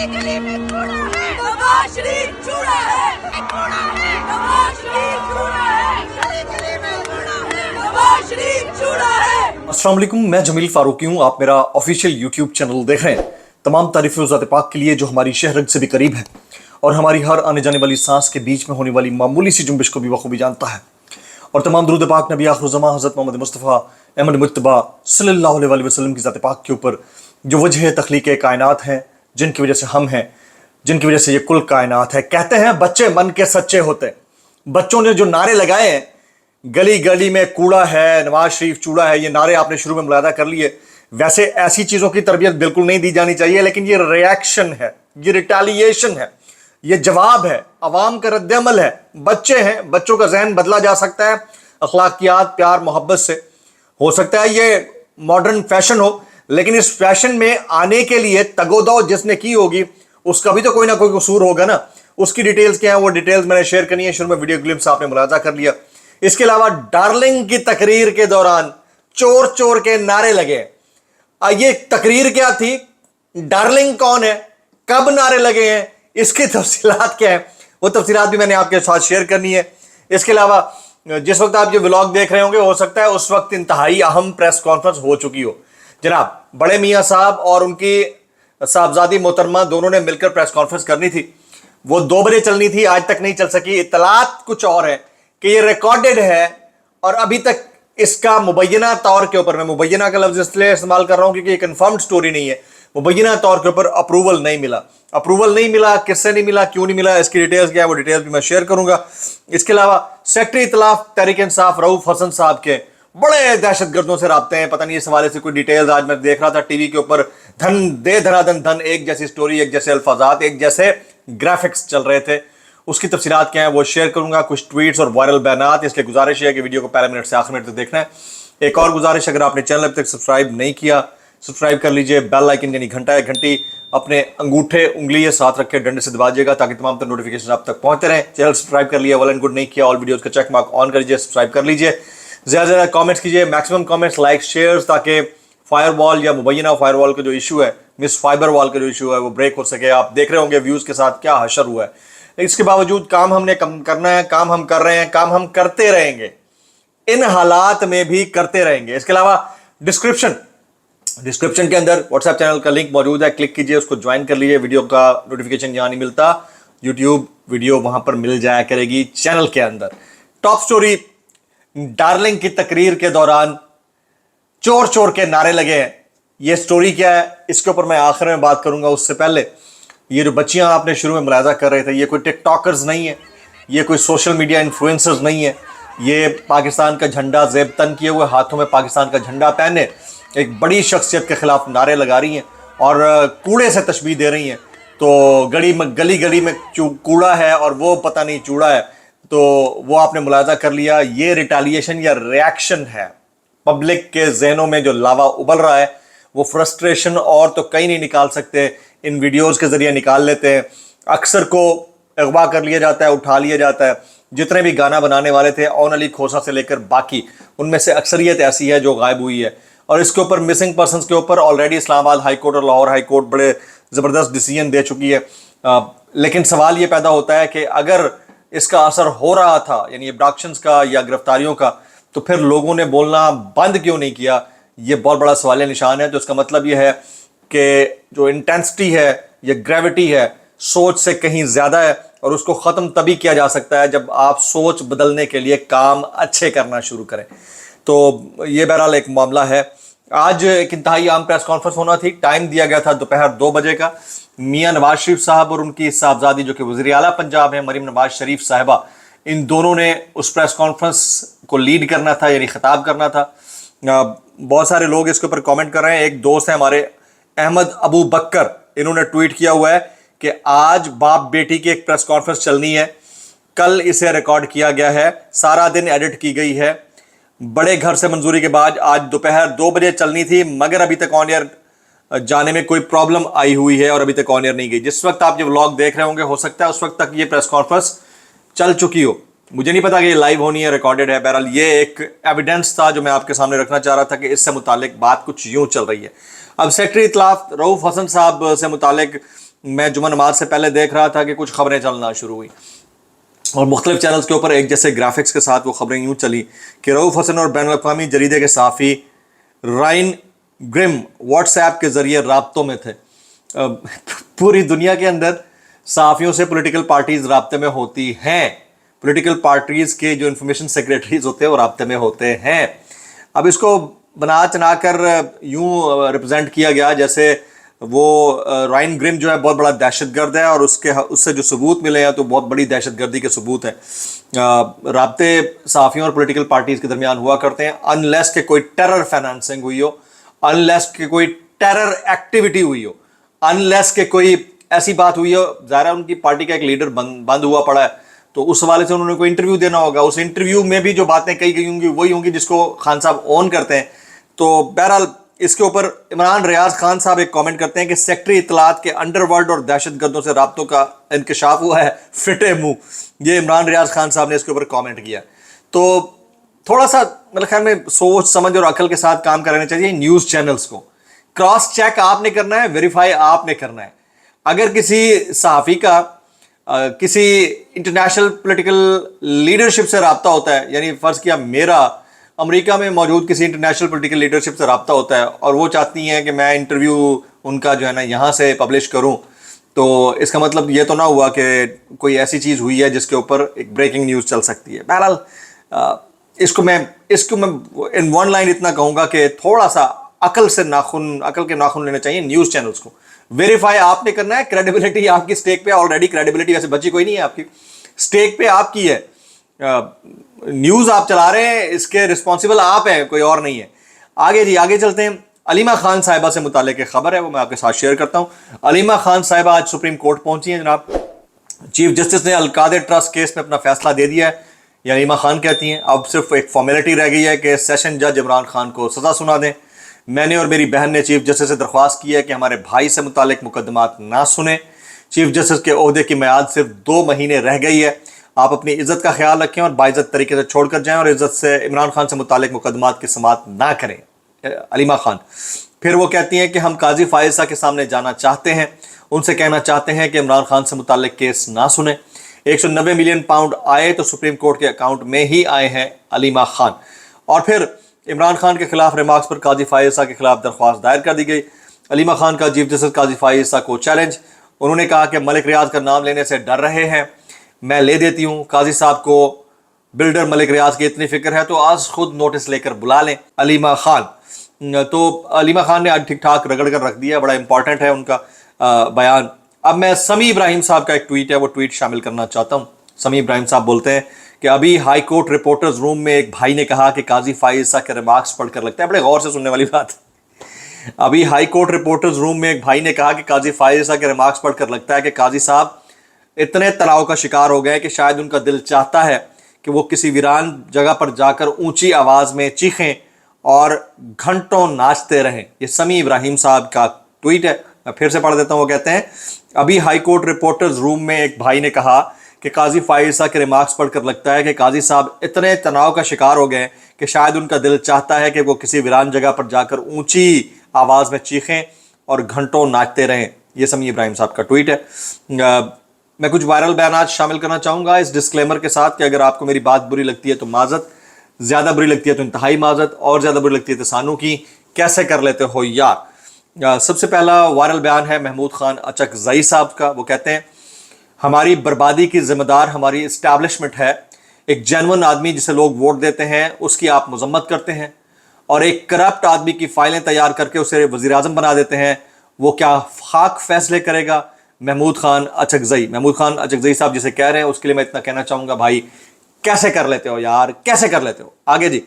गली गली में कूड़ा है, नवाज शरीफ चूड़ा है, कूड़ा है, नवाज शरीफ चूड़ा है, गली गली में कूड़ा है, नवाज शरीफ चूड़ा है। अस्सलाम वालेकुम, मैं जमील फारूकी हूँ। आप मेरा ऑफिशियल यूट्यूब चैनल देख रहे हैं। तमाम तारीफ़ें ज़ात पाक के लिए जो हमारी शहरत से भी करीब है और हमारी हर आने जाने वाली सांस के बीच में होने वाली मामूली सी जुम्बिश को भी बखूबी जानता है। और तमाम दुरूद पाक नबी आखिर ज़मां हज़रत मोहम्मद मुस्तफ़ा अहमद मुज्तबा सल्लल्लाहु अलैहि वसल्लम की ज़ात पाक के ऊपर जो वजह तख्लीक़ कायनात हैं, जिनकी वजह से हम हैं, जिनकी वजह से ये कुल कायनात है। कहते हैं बच्चे मन के सच्चे होते हैं। बच्चों ने जो नारे लगाए हैं, गली गली में कूड़ा है, नवाज शरीफ चूड़ा है, ये नारे आपने शुरू में मुलाहजा कर लिए। वैसे ऐसी चीज़ों की तरबियत बिल्कुल नहीं दी जानी चाहिए, लेकिन ये रिएक्शन है, ये रिटेलिएशन है, ये जवाब है, अवाम का रद्द-ए-अमल है। बच्चे हैं, बच्चों का जहन बदला जा सकता है अखलाकियात, प्यार, मोहब्बत से। हो सकता है ये मॉडर्न फैशन हो, लेकिन इस फैशन में आने के लिए तगोदो जिसने की होगी उसका भी तो कोई ना कोई कसूर होगा ना। उसकी डिटेल्स क्या है, वो डिटेल्स मैंने शेयर करनी है। शुरू में वीडियो क्लिप्स आपने मुलाजा कर लिया। इसके अलावा डार्लिंग की तकरीर के दौरान चोर चोर के नारे लगे। ये तकरीर क्या थी, डार्लिंग कौन है, कब नारे लगे हैं, इसकी तफसीलात क्या है, वो तफसीलात भी मैंने आपके साथ शेयर करनी है। इसके अलावा जिस वक्त आप ये व्लॉग देख रहे होंगे, हो सकता है उस वक्त इंतहाई अहम प्रेस कॉन्फ्रेंस हो चुकी हो। जनाब बड़े मियाँ साहब और उनकी साहबजादी मोहतरमा दोनों ने मिलकर प्रेस कॉन्फ्रेंस करनी थी। वो 2 बजे चलनी थी, आज तक नहीं चल सकी। इत्तलात कुछ और है कि ये रिकॉर्डेड है और अभी तक इसका मुबैना तौर के ऊपर, मैं मुबैना का लफ्ज इसलिए इस्तेमाल कर रहा हूं क्योंकि ये कंफर्म्ड स्टोरी नहीं है, मुबैना तौर के ऊपर अप्रूवल नहीं मिला। अप्रूवल नहीं मिला, किससे नहीं मिला, क्यों नहीं मिला, इसकी डिटेल्स क्या है, वो डिटेल्स भी मैं शेयर करूंगा। इसके अलावा सेक्रेटरी इतलाफ तहरीक इंसाफ रऊफ हसन साहब के बड़े दहशतगर्दों से राब्ते हैं। पता नहीं इस हवाले से कोई डिटेल्स आज मैं देख रहा था टीवी के ऊपर, धन दे धनाधन धन, एक जैसी स्टोरी, एक जैसे अल्फाजात, एक जैसे ग्राफिक्स चल रहे थे। उसकी तफसीलात क्या है वो शेयर करूंगा, कुछ ट्वीट्स और वायरल बयानात। इसलिए गुजारिश है कि वीडियो को पहले मिनट से आखिर मिनट तक देखना है। एक और गुजारिश, अगर आपने चैनल अभी तक सब्सक्राइब नहीं किया, सब्सक्राइब कर लीजिए। बेल आइकन यानी घंटा या घंटी अपने अंगूठे उंगली साथ रख के डंडे से दबा दीजिएगा ताकि तमाम तरह नोटिफिकेशन आप तक पहुंचते रहें। चैनल सब्सक्राइब कर लिया, वेल एंड गुड, नहीं किया ऑल वीडियोस का चेक मार्क ऑन कर लीजिए, सब्सक्राइब कर लीजिए। ज़्यादा से ज़्यादा कमेंट्स कीजिए, मैक्सिमम कमेंट्स, लाइक, शेयर्स, ताकि फायरवॉल या मुबैना फायरवॉल का जो इशू है, मिस फाइबर वॉल का जो इशू है, वो ब्रेक हो सके। आप देख रहे होंगे व्यूज़ के साथ क्या हशर हुआ है। इसके बावजूद काम हमने कम करना है, काम हम कर रहे हैं, काम हम करते रहेंगे, इन हालात में भी करते रहेंगे। इसके अलावा डिस्क्रिप्शन के अंदर व्हाट्सएप चैनल का लिंक मौजूद है, क्लिक कीजिए, उसको ज्वाइन कर लीजिए। वीडियो का नोटिफिकेशन यहाँ नहीं मिलता, यूट्यूब वीडियो वहां पर मिल जाया करेगी चैनल के अंदर। टॉप स्टोरी, डार्लिंग की तकरीर के दौरान चोर चोर के नारे लगे हैं। ये स्टोरी क्या है, इसके ऊपर मैं आखिर में बात करूंगा। उससे पहले ये जो बच्चियां आपने शुरू में मुलाजा कर रहे थे, ये कोई टिकटॉकर्स नहीं है, ये कोई सोशल मीडिया इन्फ्लुएंसर्स नहीं है। ये पाकिस्तान का झंडा जेब तन किए हुए, हाथों में पाकिस्तान का झंडा पहने एक बड़ी शख्सियत के खिलाफ नारे लगा रही हैं और कूड़े से तशबीह दे रही हैं। तो गली गली में कूड़ा है और वो पता नहीं चूड़ा है, तो वो आपने मुलाजा कर लिया। ये रिटेलिएशन या रिएक्शन है। पब्लिक के जहनों में जो लावा उबल रहा है, वो फ्रस्ट्रेशन और तो कहीं नहीं निकाल सकते, इन वीडियोस के जरिए निकाल लेते हैं। अक्सर को अगवा कर लिया जाता है, उठा लिया जाता है। जितने भी गाना बनाने वाले थे, ओन अली खोसा से लेकर बाकी, उनमें से अक्सरियत ऐसी है जो गायब हुई है। और इसके ऊपर मिसिंग पर्सनस के ऊपर ऑलरेडी इस्लामाबाद हाई कोर्ट और लाहौर हाई कोर्ट बड़े ज़बरदस्त डिसीजन दे चुकी है। लेकिन सवाल ये पैदा होता है कि अगर इसका असर हो रहा था, यानी अब्डक्शंस का या गिरफ्तारियों का, तो फिर लोगों ने बोलना बंद क्यों नहीं किया? ये बहुत बड़ा सवालिया निशान है। तो इसका मतलब ये है कि जो इंटेंसिटी है, ये ग्रेविटी है, सोच से कहीं ज़्यादा है। और उसको ख़त्म तभी किया जा सकता है जब आप सोच बदलने के लिए काम अच्छे करना शुरू करें। तो ये बहरहाल एक मामला है। आज एक इंतहाई आम प्रेस कॉन्फ्रेंस होना थी, टाइम दिया गया था दोपहर 2 बजे का। मियाँ नवाज शरीफ साहब और उनकी साहबजादी जो कि वज़ीर आला पंजाब है, मरीम नवाज शरीफ साहिबा, इन दोनों ने उस प्रेस कॉन्फ्रेंस को लीड करना था, यानी खिताब करना था। बहुत सारे लोग इसके ऊपर कमेंट कर रहे हैं। एक दोस्त है हमारे, अहमद अबू बकर, इन्होंने ट्वीट किया हुआ है कि आज बाप बेटी की एक प्रेस कॉन्फ्रेंस चलनी है, कल इसे रिकॉर्ड किया गया है, सारा दिन एडिट की गई है, बड़े घर से मंजूरी के बाद आज दोपहर 2 बजे चलनी थी, मगर अभी तक ऑन एयर जाने में कोई प्रॉब्लम आई हुई है और अभी तक ऑन एयर नहीं गई। जिस वक्त आप ये व्लॉग देख रहे होंगे, हो सकता है उस वक्त तक ये प्रेस कॉन्फ्रेंस चल चुकी हो। मुझे नहीं पता कि ये लाइव होनी है, रिकॉर्डेड है। बहरहाल ये एक एविडेंस था जो मैं आपके सामने रखना चाह रहा था कि इससे मुतालिक बात कुछ यूं चल रही है। अब सेक्रेटरी इतलाफ रऊफ हसन साहब से मुतालिक मैं जुमा नमाज से पहले देख रहा था कि कुछ खबरें चलना शुरू हुई और मुख्तलिफ चैनल्स के ऊपर एक जैसे ग्राफिक्स के साथ वो खबरें यूँ चली कि रऊफ़ हसन और बैनुल अक़वामी जरीदे के सहाफ़ी रायन ग्रिम व्हाट्सएप के ज़रिए राब्तों में थे। पूरी दुनिया के अंदर सहाफ़ियों से पॉलिटिकल पार्टीज़ राब्ते में होती हैं, पॉलिटिकल पार्टीज़ के जो इन्फॉर्मेशन सेक्रेटरीज होते हैं वो राब्ते में होते हैं। अब इसको बना चना कर यूँ रिप्रेजेंट किया गया जैसे वो रायन ग्रिम जो है बहुत बड़ा दहशतगर्द है और उससे जो सबूत मिले हैं तो बहुत बड़ी दहशतगर्दी के सबूत हैं। राब्ते सहाफ़ियों और पॉलिटिकल पार्टीज़ के दरमियान हुआ करते हैं अनलेस के कोई टेरर फाइनेंसिंग हुई हो, अनलेस के कोई टेरर एक्टिविटी हुई हो, अनलेस के कोई ऐसी बात हुई हो। ज़ाहिर उनकी पार्टी का एक लीडर बंद हुआ पड़ा है तो उस हवाले से उन्होंने कोई इंटरव्यू देना होगा, उस इंटरव्यू में भी जो बातें कही गई होंगी वही होंगी जिसको खान साहब ऑन करते हैं। तो बहरहाल इसके ऊपर इमरान रियाज खान साहब एक कमेंट करते हैं कि सेक्रेटरी इत्तलात के अंडरवर्ल्ड और दहशतगर्दों से राब्तों का इंकशाफ हुआ है, फिटे मुंह। ये इमरान रियाज खान साहब ने इसके ऊपर कमेंट किया। तो थोड़ा सा मेरे ख्याल में सोच समझ और अकल के साथ काम कराना चाहिए न्यूज़ चैनल्स को। क्रॉस चेक आपने करना है, वेरीफाई आपने करना है। अगर किसी सहाफ़ी का किसी इंटरनेशनल पॉलिटिकल लीडरशिप से रब्ता होता है, यानी फ़र्ज़ किया मेरा अमेरिका में मौजूद किसी इंटरनेशनल पॉलिटिकल लीडरशिप से रब्ता होता है और वो चाहती हैं कि मैं इंटरव्यू उनका जो है ना यहाँ से पब्लिश करूँ, तो इसका मतलब ये तो ना हुआ कि कोई ऐसी चीज़ हुई है जिसके ऊपर एक ब्रेकिंग न्यूज़ चल सकती है। बहरहाल इसको मैं इन वन लाइन इतना कहूँगा कि थोड़ा सा अकल के नाखून लेने चाहिए न्यूज़ चैनल्स को। वेरीफाई आपने करना है, क्रेडिबिलिटी आपकी स्टेक पे, ऑलरेडी क्रेडिबिलिटी वैसे बची कोई नहीं है आपकी, स्टेक पे आपकी है। न्यूज़ आप चला रहे हैं, इसके रिस्पॉन्सिबल आप हैं, कोई और नहीं है। आगे चलते हैं। अलीमा खान साहिबा से मुतालिक एक खबर है, वो मैं आपके साथ शेयर करता हूँ। अलीमा खान साहिबा आज सुप्रीम कोर्ट पहुंची हैं जनाब। चीफ जस्टिस ने अलकादर ट्रस्ट केस में अपना फैसला दे दिया है, ये अलीमा खान कहती हैं। अब सिर्फ एक फॉर्मेलिटी रह गई है कि सेशन जज इमरान खान को सज़ा सुना दें। मैंने और मेरी बहन ने चीफ जस्टिस से दरख्वास्त की है कि हमारे भाई से मुतालिक मुकदमात ना सुने। चीफ जस्टिस के ओहदे की मियाद सिर्फ 2 महीने रह गई है। आप अपनी इज्जत का ख्याल रखें और बाइज्जत तरीके से छोड़ कर जाएँ और इज्जत से इमरान खान से मुतालिक मुकदमात की समाअत ना करें। अलीमा खान फिर वो कहती हैं कि हम काजी फायजा के सामने जाना चाहते हैं, उनसे कहना चाहते हैं कि इमरान खान से मुतालिक केस ना सुने। 190 मिलियन पाउंड आए तो सुप्रीम कोर्ट के अकाउंट में ही आए हैं अलीमा खान। और फिर इमरान खान के खिलाफ रिमार्क्स पर काजी फायजा के खिलाफ दरख्वास्त दायर कर दी गई। अलीमा खान का चीफ जस्टिस काजी फायजा को चैलेंज। उन्होंने कहा कि मलिक रियाज का नाम लेने से डर रहे हैं, मैं ले देती हूँ। काजी साहब को बिल्डर मलिक रियाज की इतनी फिक्र है तो आज खुद नोटिस लेकर बुला लें अलीमा खान। तो अलीमा खान ने आज ठीक ठाक रगड़ कर रख दिया, बड़ा इंपॉर्टेंट है उनका बयान। अब मैं समी इब्राहिम साहब का एक ट्वीट है, वो ट्वीट शामिल करना चाहता हूँ। समी इब्राहिम साहब बोलते हैं कि अभी हाई कोर्ट रिपोर्टर्स रूम में एक भाई ने कहा कि काजी फायजा के रिमार्क्स पढ़कर लगता है, बड़े गौर से सुनने वाली बात। अभी हाई कोर्ट रिपोर्टर्स रूम में एक भाई ने कहा कि काजी फायजा के रिमार्क्स पढ़कर लगता है कि काजी साहब इतने तनाव का शिकार हो गए कि शायद उनका दिल चाहता है कि वो किसी वीरान जगह पर जाकर ऊंची आवाज़ में चीखें और घंटों नाचते रहें। ये समी इब्राहिम साहब का ट्वीट है, मैं फिर से पढ़ देता हूँ। वो कहते हैं अभी हाई कोर्ट रिपोर्टर्स रूम में एक भाई ने कहा कि काजी फायजा के रिमार्क्स पढ़कर लगता है कि काजी साहब इतने तनाव का शिकार हो गए कि शायद उनका दिल चाहता है कि वो किसी वीरान जगह पर जाकर ऊंची आवाज़ में चीखें और घंटों नाचते रहें। ये समी इब्राहिम साहब का ट्वीट है। मैं कुछ वायरल बयान शामिल करना चाहूँगा इस डिस्क्लेमर के साथ कि अगर आपको मेरी बात बुरी लगती है तो माजत, ज़्यादा बुरी लगती है तो इंतहाई माजत, और ज़्यादा बुरी लगती है तो सानू की। कैसे कर लेते हो यार। सबसे पहला वायरल बयान है महमूद खान अचकजई साहब का। वो कहते हैं हमारी बर्बादी की जिम्मेदार हमारी इस्टेब्लिशमेंट है। एक जेन्युइन आदमी जिसे लोग वोट देते हैं उसकी आप मजम्मत करते हैं, और एक करप्ट आदमी की फाइलें तैयार करके उसे वज़ीर आज़म बना देते हैं। वो क्या खाक फैसले करेगा। महमूद खान अचकजई साहब जिसे कह रहे हैं उसके लिए मैं इतना कहना चाहूँगा, भाई कैसे कर लेते हो यार, कैसे कर लेते हो। आगे जी,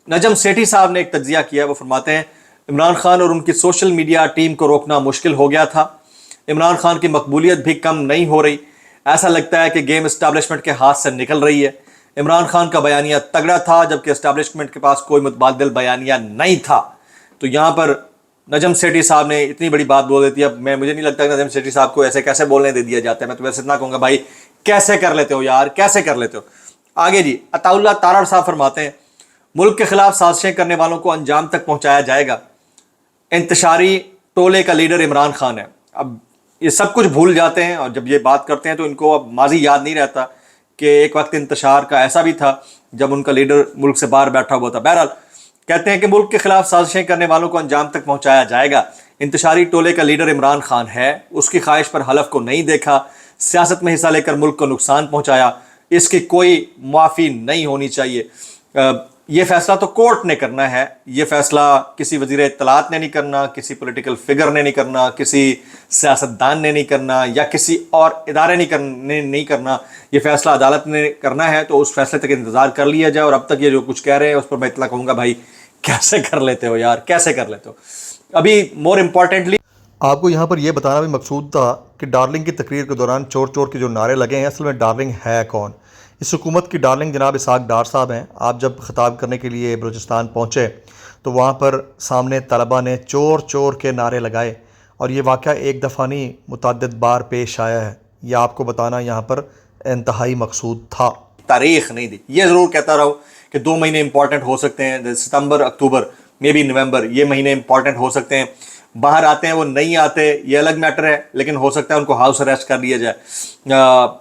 नजम सेठी साहब ने एक तज्जिया किया। वो फरमाते हैं इमरान खान और उनकी सोशल मीडिया टीम को रोकना मुश्किल हो गया था। इमरान खान की मकबूलियत भी कम नहीं हो रही। ऐसा लगता है कि गेम इस्टेब्लिशमेंट के हाथ से निकल रही है। इमरान खान का बयानिया तगड़ा था जबकि इस्टेब्लिशमेंट के पास कोई मुतबादिल बयानिया नहीं था। तो यहाँ पर नजम सेठी साहब ने इतनी बड़ी बात बोल देती है। अब मुझे नहीं लगता कि नजम सेठी साहब को ऐसे कैसे बोलने दे दिया जाता है। मैं तो वैसे इतना कहूँगा, भाई कैसे कर लेते हो यार, कैसे कर लेते हो। आगे जी, अताउल्लाह तारड़ साहब फरमाते हैं मुल्क के खिलाफ साजिशें करने वालों को अंजाम तक पहुँचाया जाएगा। इंतशारी टोले का लीडर इमरान खान है। अब یہ سب کچھ بھول جاتے ہیں اور جب یہ بات کرتے ہیں تو ان کو اب ماضی یاد نہیں رہتا کہ ایک وقت انتشار کا ایسا بھی تھا جب ان کا لیڈر ملک سے باہر بیٹھا ہوا تھا. بہرحال کہتے ہیں کہ ملک کے خلاف سازشیں کرنے والوں کو انجام تک پہنچایا جائے گا. انتشاری ٹولے کا لیڈر عمران خان ہے, اس کی خواہش پر حلف کو نہیں دیکھا, سیاست میں حصہ لے کر ملک کو نقصان پہنچایا, اس کی کوئی معافی نہیں ہونی چاہیے. یہ فیصلہ تو کورٹ نے کرنا ہے, یہ فیصلہ کسی وزیر اطلاعات نے نہیں کرنا, کسی پولیٹیکل فگر نے نہیں کرنا, کسی سیاستدان نے نہیں کرنا, یا کسی اور ادارے نے نہیں کرنا. یہ فیصلہ عدالت نے کرنا ہے, تو اس فیصلے تک انتظار کر لیا جائے. اور اب تک یہ جو کچھ کہہ رہے ہیں اس پر میں اطلاع کہوں گا بھائی کیسے کر لیتے ہو یار, کیسے کر لیتے ہو. ابھی مور امپورٹنٹلی آپ کو یہاں پر یہ بتانا بھی مقصود تھا کہ ڈارلنگ کی تقریر کے دوران چور چور کے جو نعرے لگے ہیں, اصل میں ڈارلنگ ہے کون؟ اس حکومت کی ڈارلنگ جناب اسحاق ڈار صاحب ہیں. آپ جب خطاب کرنے کے لیے بلوچستان پہنچے تو وہاں پر سامنے طلبہ نے چور چور کے نعرے لگائے, اور یہ واقعہ ایک دفعہ نہیں متعدد بار پیش آیا ہے. یہ آپ کو بتانا یہاں پر انتہائی مقصود تھا. تاریخ نہیں دی. یہ ضرور کہتا رہو کہ 2 مہینے امپورٹنٹ ہو سکتے ہیں, ستمبر, اکتوبر, مے بی نومبر, یہ مہینے امپورٹنٹ ہو سکتے ہیں. باہر آتے ہیں وہ نہیں آتے یہ الگ میٹر ہے, لیکن ہو سکتا ہے ان کو ہاؤس اریسٹ کر لیا جائے.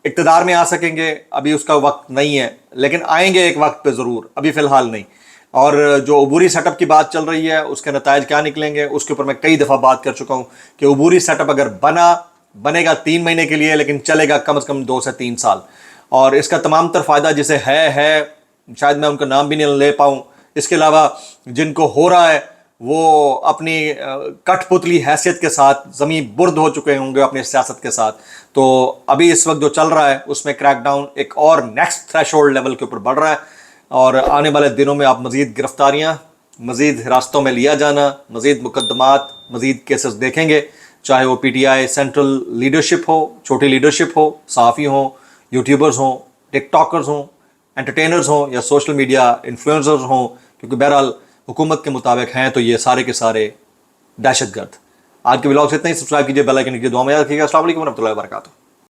اقتدار میں آ سکیں گے, ابھی اس کا وقت نہیں ہے, لیکن آئیں گے ایک وقت پہ ضرور, ابھی فی الحال نہیں. اور جو عبوری سیٹ اپ کی بات چل رہی ہے اس کے نتائج کیا نکلیں گے اس کے اوپر میں کئی دفعہ بات کر چکا ہوں کہ عبوری سیٹ اپ اگر بنے گا 3 مہینے کے لیے, لیکن چلے گا کم از کم 2 سے 3 سال. اور اس کا تمام تر فائدہ جسے ہے شاید میں ان کا نام بھی نہیں لے پاؤں. اس کے علاوہ جن کو ہو رہا ہے وہ اپنی کٹ پتلی حیثیت کے ساتھ زمین برد ہو چکے ہوں گے اپنی سیاست کے ساتھ. تو ابھی اس وقت جو چل رہا ہے اس میں کریک ڈاؤن ایک اور نیکسٹ تھریش ہولڈ لیول کے اوپر بڑھ رہا ہے, اور آنے والے دنوں میں آپ مزید گرفتاریاں, مزید حراستوں میں لیا جانا, مزید مقدمات, مزید کیسز دیکھیں گے, چاہے وہ PTI central leadership ہو, چھوٹی لیڈرشپ ہو, صحافی ہوں, یوٹیوبرز ہوں, ٹک ٹاکرز ہوں, انٹرٹینرز ہوں, یا سوشل میڈیا انفلوئنسرز ہوں, کیونکہ بہرحال حکومت کے مطابق ہیں تو یہ سارے کے سارے دہشت گرد. آج کے ولاگ سے اتنا ہی. سبسکرائب کیجیے, بیل آئکن کیجیے, دعا میں یاد رکھیے گا. السلام علیکم ورحمۃ اللہ وبرکاتہ.